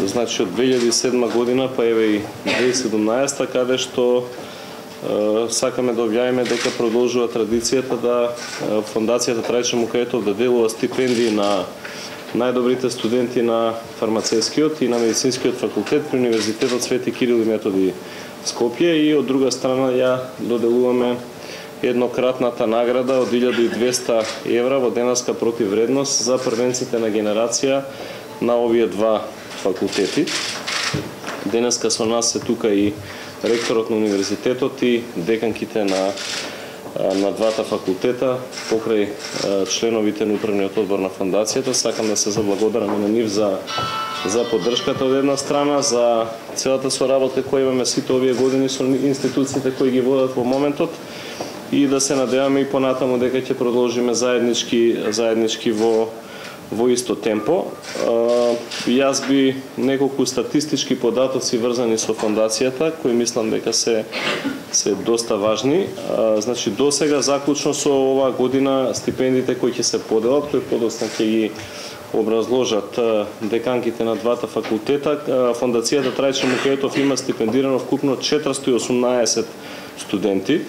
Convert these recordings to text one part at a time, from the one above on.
значи од 2007 година па еве и 2017 каде што сакаме да објавиме дека продолжува традицијата да Фондацијата Трајчо Мукаетов да делува стипендии на најдобрите студенти на фармацевскиот и на медицинскиот факултет при Универзитетот Свети Кирил и Методи Скопје, и од друга страна ја доделуваме еднократната награда од 1200 евра во денарска противвредност за првенците на генерација на овие два факултети. Денеска со нас се тука и ректорот на универзитетот и деканките на двата факултета, покрај членовите на управниот одбор на фондацијата. Сакам да се заблагодарам на нив за поддршката од една страна, за целата соработа која имаме сите овие години со институциите кои ги водат во моментот, и да се надеваме и понатаму дека ќе продолжиме заеднички во исто темпо. Јас би неколку статистички податоци врзани со фондацијата, кои мислам дека се доста важни. Значи, досега заклучно со оваа година стипендиите кои ќе се поделат, кои подоцна ќе ги образложат деканките на двата факултета. Фондацијата Трајчо Мукаетов има стипендирано вкупно 418 студенти.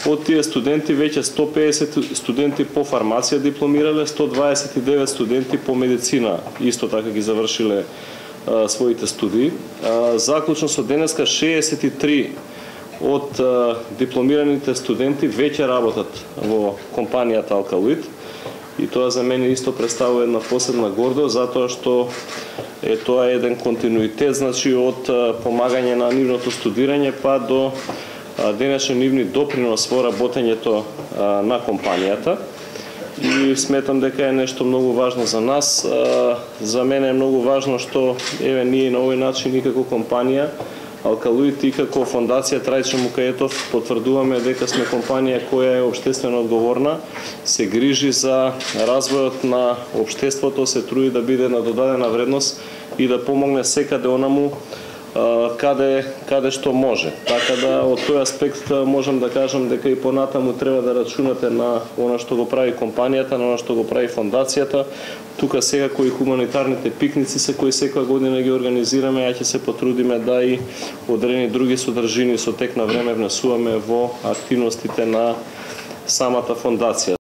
Од тие студенти веќе 150 студенти по фармација дипломирале, 129 студенти по медицина исто така ги завршиле своите студии. Заклучно со денеска 63 од дипломираните студенти веќе работат во компанијата Алкалоид, и тоа за мене исто представува една посебна гордост, затоа што тоа е еден континуитет, значи од помагање на нивното студирање па до денешен нивни допринос во работењето на компанијата, и сметам дека е нешто многу важно за нас. За мене е многу важно што еве ние на овој начин и како компанија Алкалоид и како Фондација Трајчо Мукаетов потврдуваме дека сме компанија која е општествено одговорна, се грижи за развојот на општеството, се труди да биде на додадена вредност и да помогне секаде онаму каде што може. Така да од тој аспект можам да кажам дека и понатаму треба да рачунате на она што го прави компанијата, на она што го прави фондацијата. Тука секако и хуманитарните пикници се кои секоја година ги организираме, ја ќе се потрудиме да и одредени други содржини со тек на време внесуваме во активностите на самата фондација.